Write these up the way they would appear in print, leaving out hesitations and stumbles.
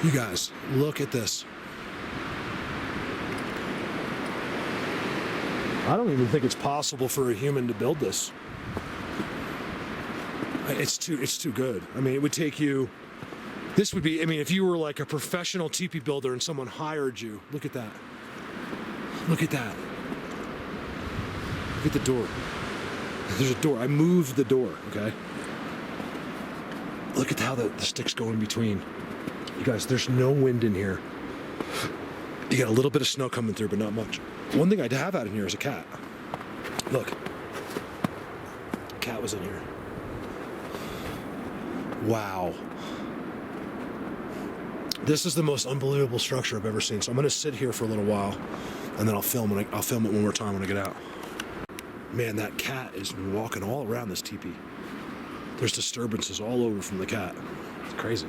You guys, look at this. I don't even think it's possible for a human to build this. It's too good. I mean, it would take you, this would be, I mean, if you were like a professional teepee builder and someone hired you, look at that. Look at that. Look at the door. There's a door. I moved the door, okay? Look at how the sticks go in between. You guys, there's no wind in here. You got a little bit of snow coming through, but not much. One thing I have out in here is a cat. Look. Cat was in here. Wow. This is the most unbelievable structure I've ever seen. So I'm going to sit here for a little while, and then I'll film it one more time when I get out. Man, that cat is walking all around this teepee. There's disturbances all over from the cat. It's crazy.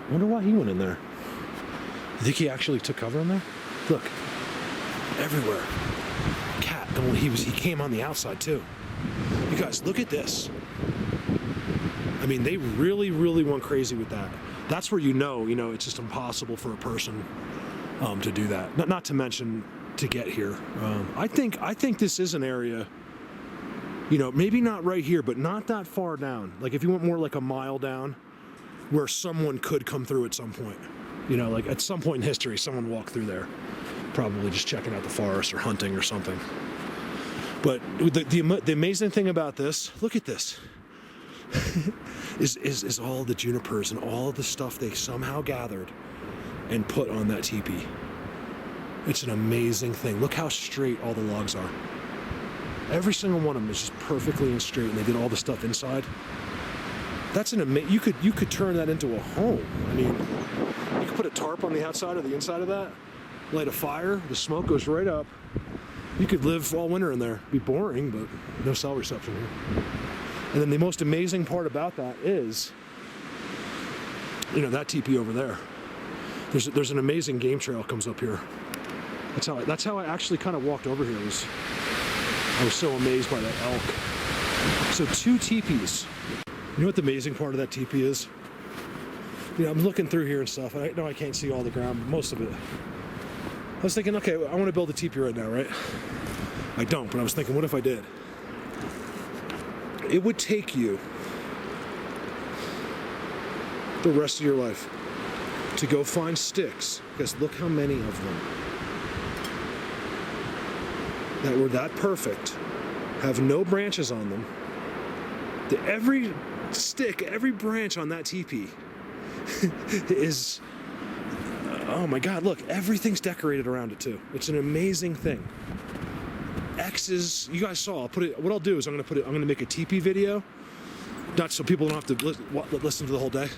I wonder why he went in there. You think he actually took cover in there? Look, everywhere. Cat, and he came on the outside too. You guys, look at this. I mean, they really, really went crazy with that. That's where you know, it's just impossible for a person to do that. Not to mention to get here. I think this is an area, maybe not right here, but not that far down. Like if you went more like a mile down, where someone could come through at some point. Like at some point in history, someone walked through there, probably just checking out the forest or hunting or something. But the amazing thing about this, look at this, is all the junipers and all of the stuff they somehow gathered and put on that teepee. It's an amazing thing. Look how straight all the logs are. Every single one of them is just perfectly and straight, and they did all the stuff inside. That's an amazing. You could turn that into a home. I mean, you could put a tarp on the outside or the inside of that, light a fire, the smoke goes right up. You could live all winter in there. It'd be boring, but no cell reception here. And then the most amazing part about that is, that teepee over there. There's an amazing game trail comes up here. That's how I actually kind of walked over here. I was so amazed by that elk. So 2 teepees. You know what the amazing part of that teepee is? I'm looking through here and stuff, and I know I can't see all the ground, but most of it. I was thinking, okay, I want to build a teepee right now, right? I don't, but I was thinking, what if I did? It would take you the rest of your life to go find sticks, because look how many of them that were that perfect, have no branches on them. Every stick, every branch on that teepee is, oh my God, look, everything's decorated around it too. It's an amazing thing. X's, you guys saw, what I'll do is I'm gonna make a teepee video, not so people don't have to listen to the whole day,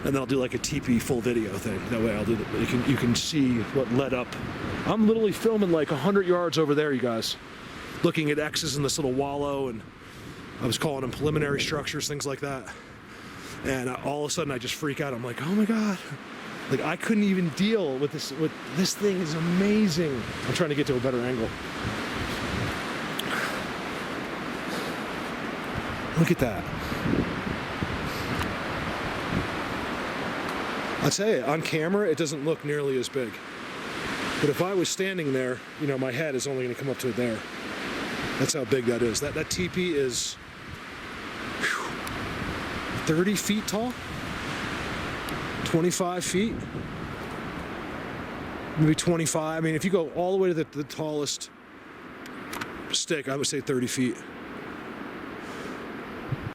and then I'll do like a teepee full video thing. That way I'll do you can see what led up. I'm literally filming like 100 yards over there, you guys, looking at X's in this little wallow, and I was calling them preliminary structures, things like that. And all of a sudden I just freak out. I'm like, oh my God. Like I couldn't even deal with this. This thing is amazing. I'm trying to get to a better angle. Look at that. I'll tell you, on camera, it doesn't look nearly as big. But if I was standing there, my head is only going to come up to there. That's how big that is. That teepee is 30 feet tall, 25 feet, maybe 25. I mean, if you go all the way to the tallest stick, I would say 30 feet.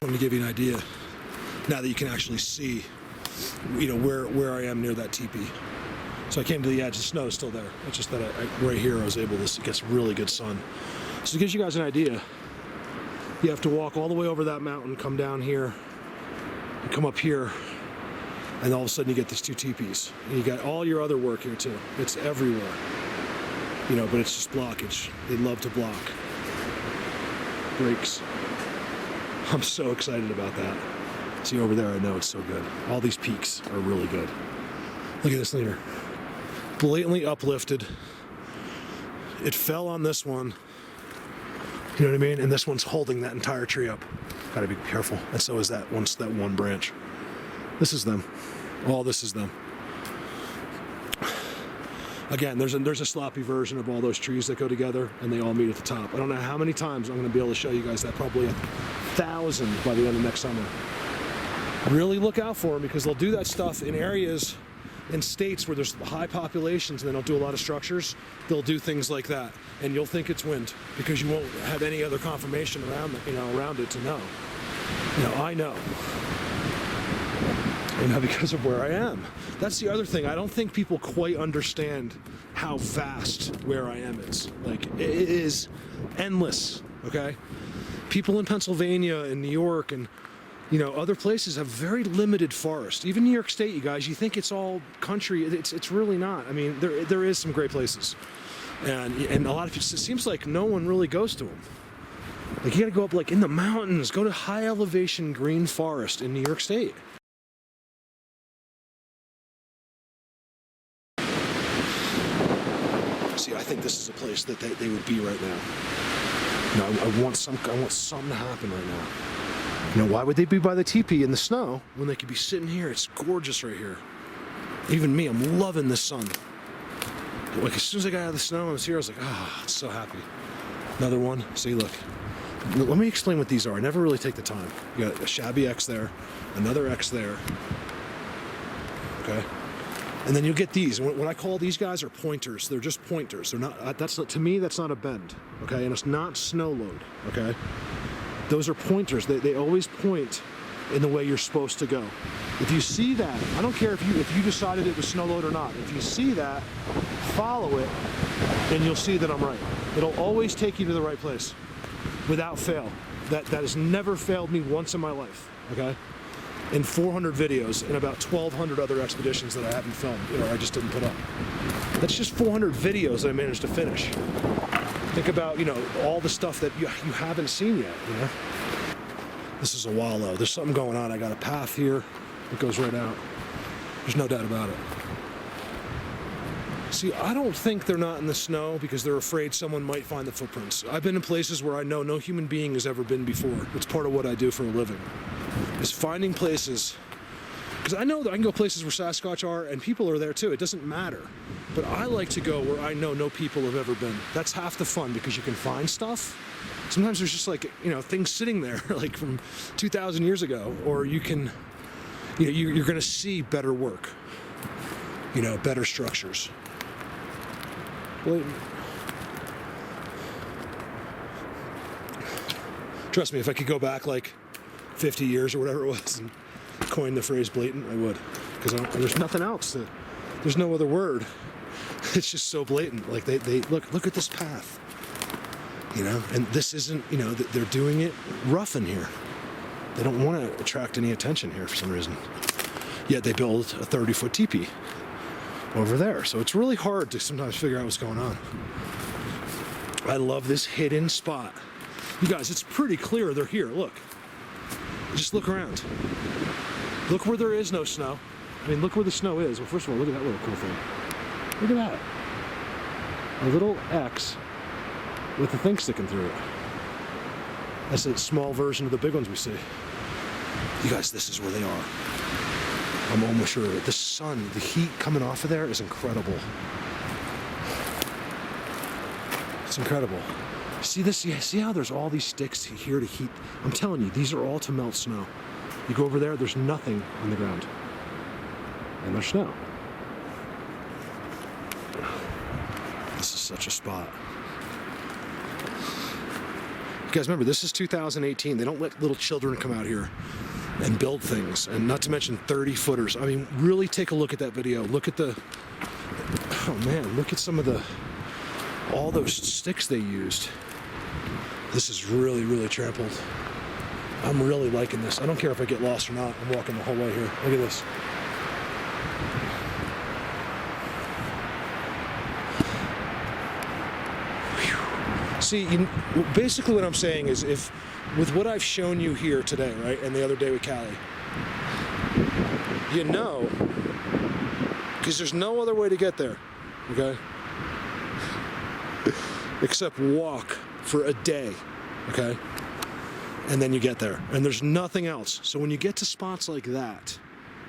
Let me give you an idea, now that you can actually see, where I am near that teepee. So I came to the edge, the snow is still there. It's just that right here I was able to get really good sun. So it gives you guys an idea. You have to walk all the way over that mountain, come down here, and come up here, and all of a sudden you get these 2 teepees. And you got all your other work here too. It's everywhere. But it's just blockage. They love to block. Breaks. I'm so excited about that. See over there, I know it's so good. All these peaks are really good. Look at this leader. Blatantly uplifted. It fell on this one. You know what I mean? And this one's holding that entire tree up. Gotta be careful. And so is that one branch. This is them. All this is them. Again, there's a sloppy version of all those trees that go together, and they all meet at the top. I don't know how many times I'm going to be able to show you guys that, probably 1,000 by the end of next summer. Really look out for them, because they'll do that stuff in areas, in states where there's high populations and they don't do a lot of structures. They'll do things like that, and you'll think it's wind because you won't have any other confirmation around it to know. I know. Because of where I am. That's the other thing. I don't think people quite understand how vast where I am is. Like, it is endless, okay? People in Pennsylvania and New York and, other places have very limited forest. Even New York State, you guys, you think it's all country. It's really not. I mean, there is some great places. And a lot of people, it seems like no one really goes to them. Like, you gotta go up, like, in the mountains, go to high elevation green forest in New York State. See, I think this is a place that they would be right now. I want something to happen right now. Why would they be by the teepee in the snow when they could be sitting here? It's gorgeous right here. Even me, I'm loving the sun. Like, as soon as I got out of the snow and I was here, I was like, I'm so happy. Another one. See, look. Let me explain what these are. I never really take the time. You got a shabby X there, another X there. Okay. And then you'll get these. What I call these guys are pointers. They're just pointers. They're not. To me, that's not a bend. Okay, and it's not snow load. Okay, those are pointers. They always point in the way you're supposed to go. If you see that, I don't care if you decided it was snow load or not. If you see that, follow it, and you'll see that I'm right. It'll always take you to the right place, without fail. That has never failed me once in my life. Okay. In 400 videos and about 1,200 other expeditions that I haven't filmed, I just didn't put up. That's just 400 videos that I managed to finish. Think about, all the stuff that you haven't seen yet, This is a wallow. There's something going on. I got a path here that goes right out. There's no doubt about it. See, I don't think they're not in the snow because they're afraid someone might find the footprints. I've been in places where I know no human being has ever been before. It's part of what I do for a living. Is finding places, because I know that I can go places where Sasquatch are and people are there too. It doesn't matter. But I like to go where I know no people have ever been. That's half the fun, because you can find stuff. Sometimes there's just like, things sitting there like from 2,000 years ago, or you can, you're going to see better work, better structures. Blatant. Trust me, if I could go back like 50 years or whatever it was and coin the phrase blatant, I would, because there's nothing else. There's no other word. It's just so blatant. Like, they look at this path, and this isn't, they're doing it rough in here. They don't want to attract any attention here for some reason. Yet they build a 30-foot teepee over there. So it's really hard to sometimes figure out what's going on. I love this hidden spot. You guys, it's pretty clear they're here. Look. Just look around. Look where there is no snow. I mean, look where the snow is. Well, first of all, look at that little cool thing. Look at that. A little X with the thing sticking through it. That's a small version of the big ones we see. You guys, this is where they are. I'm almost sure. The sun, the heat coming off of there is incredible. It's incredible. See this? Yeah, see how there's all these sticks here to heat? I'm telling you, these are all to melt snow. You go over there's nothing on the ground. And there's snow. This is such a spot. You guys remember, this is 2018. They don't let little children come out here and build things. And not to mention 30-footers. I mean, really take a look at that video. Look at oh man, look at some of all those sticks they used. This is really, really trampled. I'm really liking this. I don't care if I get lost or not. I'm walking the whole way here. Look at this. Whew. See, basically what I'm saying is, with what I've shown you here today, right, and the other day with Callie, because there's no other way to get there, okay? Except walk for a day, okay? And then you get there, and there's nothing else. So when you get to spots like that,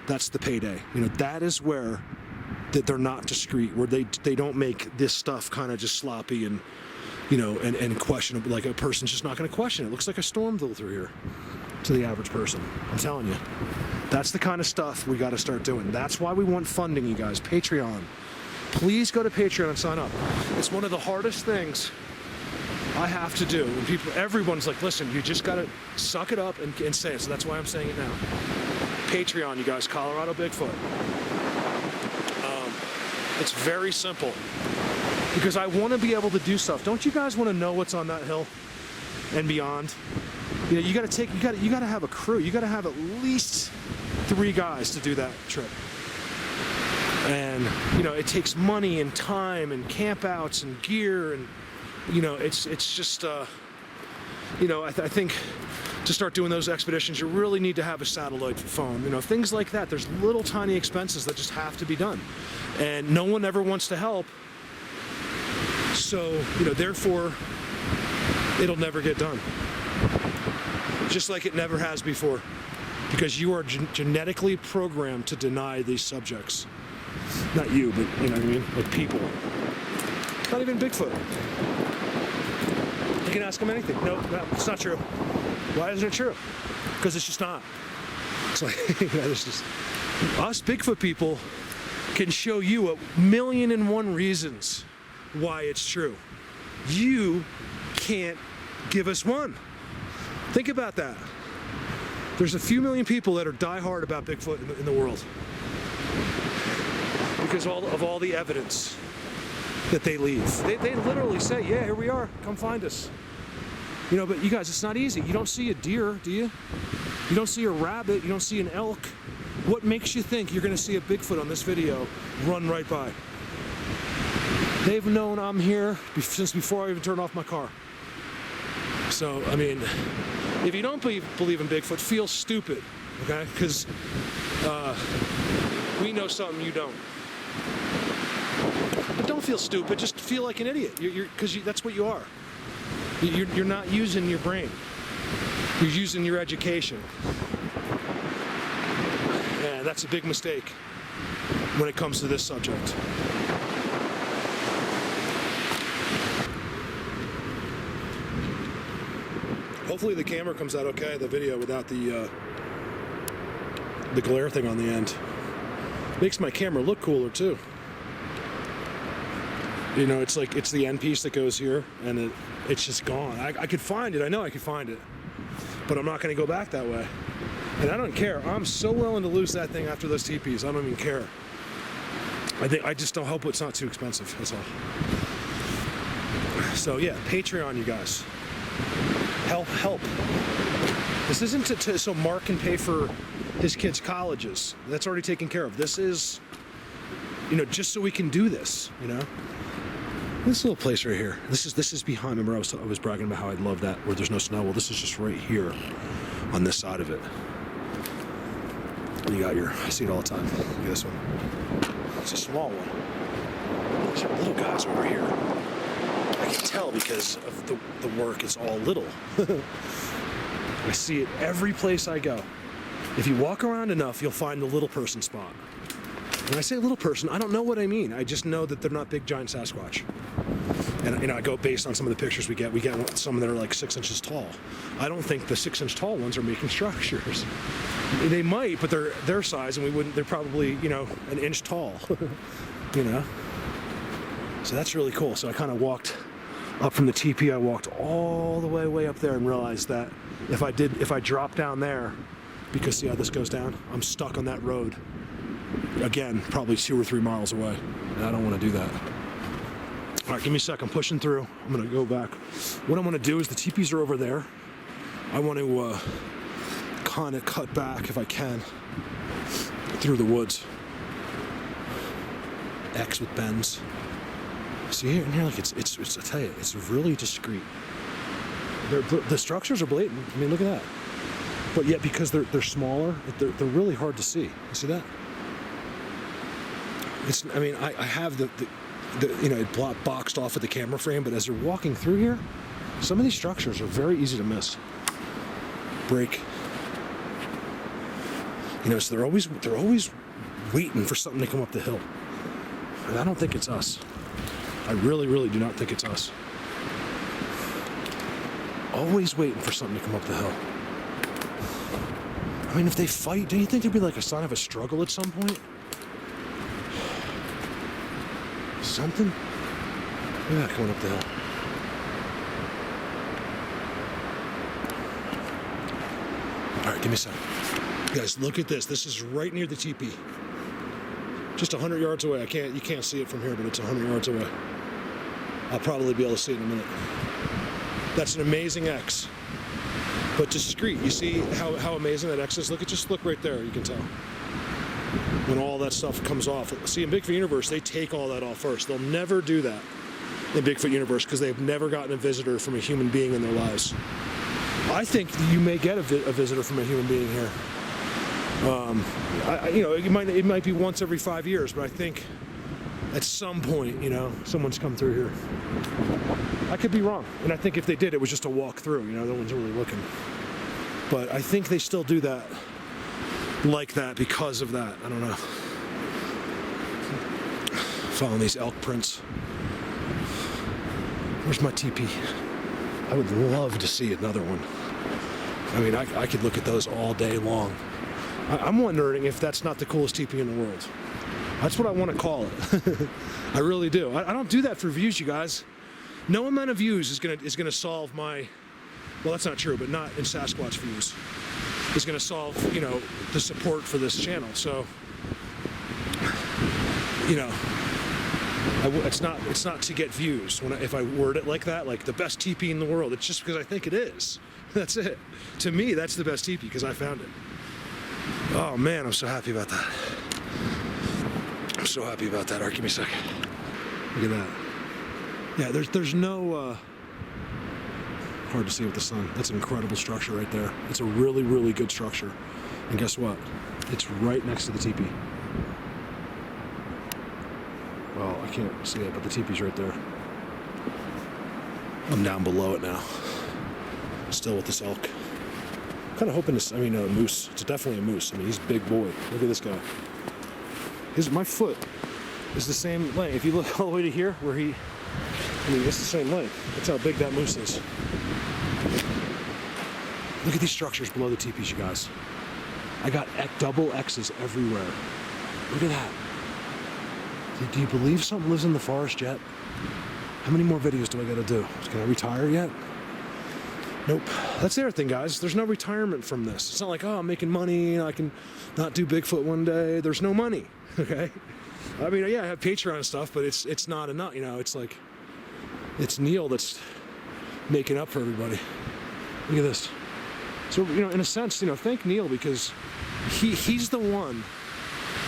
That's the payday. You know, that is where that they're not discreet, where they don't make this stuff kind of just sloppy and, you know, and questionable. Like a person's just not going to question it. It looks like a storm blew through here to the average person. I'm telling you, that's the kind of stuff we got to start doing. That's why we want funding, you guys. Patreon. Please go to Patreon and sign up. It's one of the hardest things I have to do. When everyone's like, listen, you just got to suck it up and say it. So that's why I'm saying it now. Patreon, you guys, Colorado Bigfoot. It's very simple because I want to be able to do stuff. Don't you guys want to know what's on that hill and beyond? You know, you got to have a crew. You got to have at least 3 guys to do that trip. And, you know, it takes money and time and campouts and gear and, you know, it's just, you know, I think to start doing those expeditions, you really need to have a satellite phone, you know, things like that. There's little tiny expenses that just have to be done. And no one ever wants to help. So, you know, therefore, it'll never get done. Just like it never has before. Because you are genetically programmed to deny these subjects. Not you, but, you know what I mean? Like people. Not even Bigfoot. You can ask them anything. No, it's not true. Why isn't it true? Because it's just not. It's like, you know, there's just... Us Bigfoot people can show you 1,000,001 reasons why it's true. You can't give us one. Think about that. There's a few million people that are diehard about Bigfoot in the world because of all the evidence that they leave. They literally say, yeah, here we are, come find us. You know, but you guys, it's not easy. You don't see a deer, do you? You don't see a rabbit, you don't see an elk. What makes you think you're gonna see a Bigfoot on this video run right by? They've known I'm here since before I even turned off my car. So, I mean, if you don't believe in Bigfoot, feel stupid, okay? Because we know something you don't. But don't feel stupid, just feel like an idiot, because that's what you are. You're not using your brain. You're using your education. And that's a big mistake when it comes to this subject. Hopefully the camera comes out okay, the video, without the glare thing on the end. Makes my camera look cooler too. You know, it's like, it's the end piece that goes here, and it's just gone. I could find it, I know I could find it, but I'm not gonna go back that way. And I don't care, I'm so willing to lose that thing after those teepees, I don't even care. I just don't hope it's not too expensive, that's all. So yeah, Patreon, you guys. Help. This isn't so Mark can pay for his kids' colleges. That's already taken care of. This is, you know, just so we can do this, you know? This little place right here. This is behind. Remember I was bragging about how I love that where there's no snow. Well, this is just right here on this side of it. You got I see it all the time. Look at this one. It's a small one. There's little guys over here. I can tell because of the work, it's all little. I see it every place I go. If you walk around enough, you'll find the little person spot. When I say little person, I don't know what I mean. I just know that they're not big, giant Sasquatch. And, you know, I go based on some of the pictures we get. We get some that are like 6 inches tall. I don't think the 6-inch tall ones are making structures. They might, but they're their size, and we wouldn't. They're probably, you know, an inch tall. You know. So that's really cool. So I kind of walked up from the teepee. I walked all the way up there and realized that if I drop down there, because see how this goes down, I'm stuck on that road. Again, probably 2 or 3 miles away. And I don't want to do that. All right, give me a sec. I'm pushing through. I'm going to go back. What I want to do is the teepees are over there. I want to kind of cut back, if I can, through the woods. X with bends. See here, and here, like it's I tell you, it's really discreet. The structures are blatant. I mean, look at that. But yet, because they're smaller, they're really hard to see. You see that? I mean, I have the you know, it boxed off with the camera frame, but as you're walking through here, some of these structures are very easy to miss. Break. You know, so they're always waiting for something to come up the hill. And I don't think it's us. I really, really do not think it's us. Always waiting for something to come up the hill. I mean, if they fight, do you think there'd be like a sign of a struggle at some point? Something? Look at that coming up the hill. All right, give me a second. Guys, look at this. This is right near the teepee. Just 100 yards away. You can't see it from here, but it's 100 yards away. I'll probably be able to see it in a minute. That's an amazing X, but discreet. You see how amazing that X is? Just look right there. You can tell when all that stuff comes off. See, in Bigfoot Universe, they take all that off first. They'll never do that in Bigfoot Universe because they've never gotten a visitor from a human being in their lives. I think you may get a visitor from a human being here. You know, it might be once every 5 years, but I think at some point, you know, someone's come through here. I could be wrong, and I think if they did, it was just a walk through. You know, no one's really looking. But I think they still do that like that because of that. I don't know. Following these elk prints. Where's my teepee? I would love to see another one. I mean, I could look at those all day long. I'm wondering if that's not the coolest teepee in the world. That's what I want to call it. I really do. I don't do that for views, you guys. No amount of views is gonna solve my. Well, that's not true, but not in Sasquatch views. Is gonna solve, you know, the support for this channel. So, you know, it's not to get views. If I word it like that, like the best teepee in the world, it's just because I think it is. That's it. To me, that's the best teepee because I found it. Oh man, I'm so happy about that. I'm so happy about that. All right, give me a second. Look at that. Yeah, there's no, hard to see with the sun. That's an incredible structure right there. It's a really, really good structure. And guess what? It's right next to the teepee. Well, I can't see it, but the teepee's right there. I'm down below it now. Still with this elk. Kind of hoping to, a moose. It's definitely a moose. I mean, he's a big boy. Look at this guy. My foot is the same length. If you look all the way to here, where it's the same length. That's how big that moose is. Look at these structures below the teepees, you guys. I got double X's everywhere. Look at that. Do you believe something lives in the forest yet? How many more videos do I gotta do? Can I retire yet? Nope. That's the other thing, guys. There's no retirement from this. It's not like, oh, I'm making money, I can not do Bigfoot one day. There's no money, okay? I mean, yeah, I have Patreon and stuff, but it's not enough, you know, it's like, it's Neil that's making up for everybody. Look at this. So, you know, in a sense, you know, thank Neil because he's the one,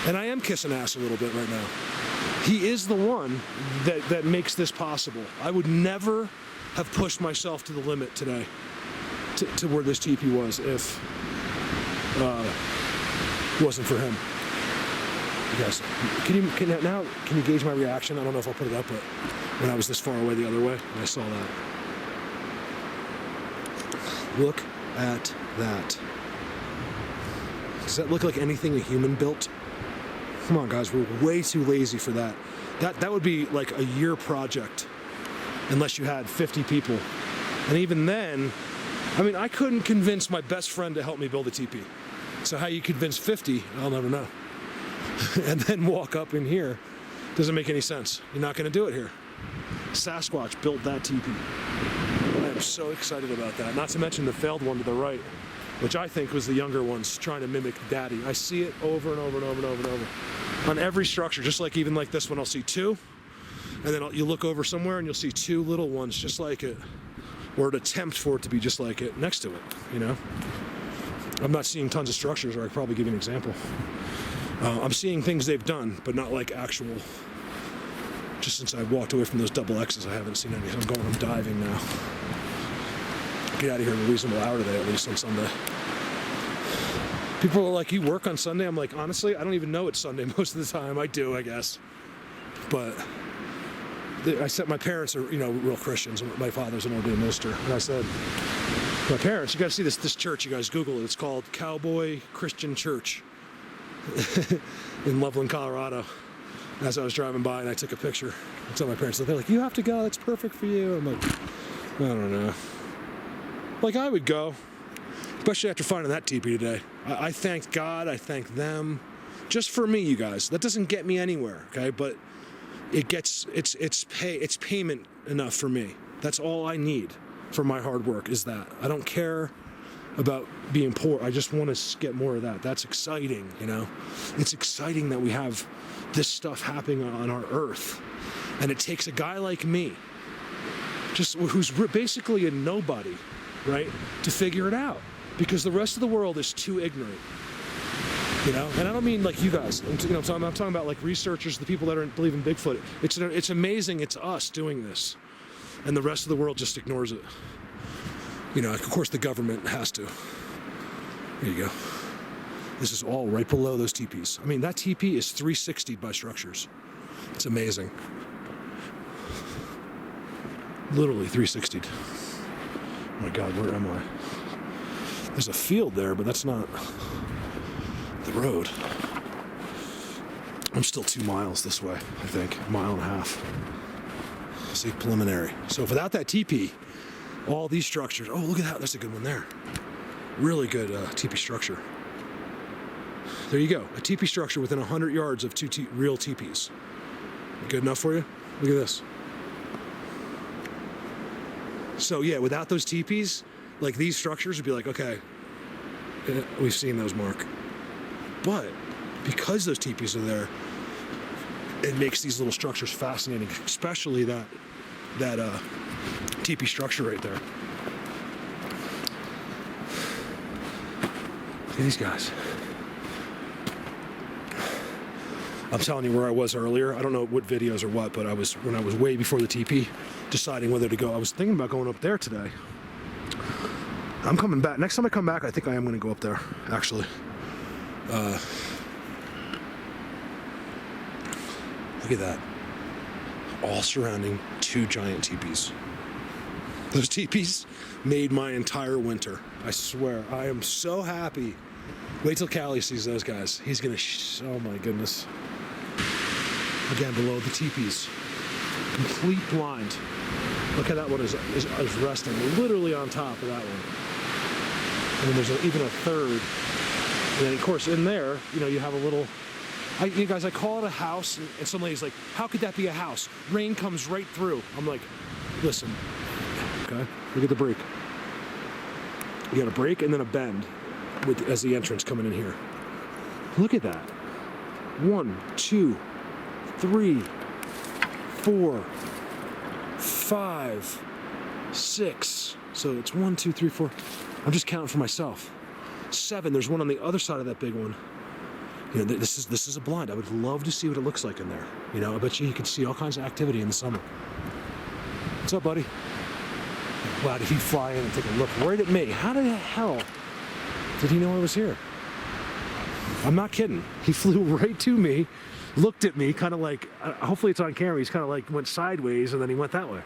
and I am kissing ass a little bit right now. He is the one that makes this possible. I would never have pushed myself to the limit today to where this teepee was if it wasn't for him. You guys, can you gauge my reaction? I don't know if I'll put it up, but when I was this far away the other way, and I saw that. Look at that. Does that look like anything a human built? Come on, guys, we're way too lazy for that. That would be like a year project, unless you had 50 people. And even then, I mean, I couldn't convince my best friend to help me build a teepee. So how you convince 50, I'll never know. And then walk up in here, doesn't make any sense. You're not gonna do it here. Sasquatch built that teepee. I am so excited about that. Not to mention the failed one to the right, which I think was the younger ones trying to mimic Daddy. I see it over and over and over and over and over. On every structure, just like even like this one, I'll see two. And then you look over somewhere and you'll see two little ones just like it, or an attempt for it to be just like it next to it, you know? I'm not seeing tons of structures, or I could probably give you an example. I'm seeing things they've done, but not like actual. Just since I walked away from those double X's, I haven't seen any. I'm diving now. Get out of here at a reasonable hour today, at least on Sunday. People are like, you work on Sunday? I'm like, honestly, I don't even know it's Sunday most of the time. I do, I guess. But I said my parents are, you know, real Christians. My father's an ordained minister. And I said, my parents, you got to see this church. You guys Google it. It's called Cowboy Christian Church. in Loveland, Colorado, as I was driving by, and I took a picture. I told my parents, they're like, you have to go, that's perfect for you. I'm like, I don't know. Like, I would go, especially after finding that teepee today. I thanked God, I thanked them, just for me, you guys. That doesn't get me anywhere, okay? But it's payment enough for me. That's all I need for my hard work is that. I don't care about being poor. I just want to get more of that. That's exciting, you know? It's exciting that we have this stuff happening on our earth. And it takes a guy like me, who's basically a nobody, right, to figure it out. Because the rest of the world is too ignorant. You know, and I don't mean like you guys. I'm talking about like researchers, the people that believe in Bigfoot. It's amazing. It's us doing this, and the rest of the world just ignores it. You know, of course the government has to. There you go. This is all right below those teepees. I mean, that teepee is 360'd by structures. It's amazing. Literally 360'd. Oh my God, where am I? There's a field there, but that's not the road. I'm still 2 miles this way, I think. A mile and a half. See, preliminary. So without that teepee, all these structures, oh, look at that, that's a good one there. Really good teepee structure. There you go, a teepee structure within 100 yards of two real teepees. Good enough for you? Look at this. So yeah, without those teepees, like these structures would be like, okay, we've seen those, Mark. But because those teepees are there, it makes these little structures fascinating, especially that teepee structure right there. Look at these guys. I'm telling you where I was earlier. I don't know what videos or what, but when I was way before the teepee, deciding whether to go. I was thinking about going up there today. I'm coming back. Next time I come back, I think I am going to go up there, actually. Look at that. All surrounding 2 giant teepees. Those teepees made my entire winter. I swear. I am so happy. Wait till Callie sees those guys. He's going to... oh my goodness. Again, below the teepees. Complete blind. Look how that one is resting literally on top of that one. And then there's even a third. And then, of course, in there, you know, you have a little... you guys, I call it a house, and some lady's like, how could that be a house? Rain comes right through. I'm like, listen, okay, look at the break. You got a break and then a bend as the entrance coming in here. Look at that. 1, 2, 3, 4, 5, 6. So it's 1, 2, 3, 4. I'm just counting for myself. 7. There's one on the other side of that big one. You know, this is a blind. I would love to see what it looks like in there. You know, I bet you can see all kinds of activity in the summer. What's up, buddy? Wow, did he fly in and take a look right at me? How the hell did he know I was here? I'm not kidding. He flew right to me, looked at me, kind of like, hopefully it's on camera, he's kind of like went sideways and then he went that way.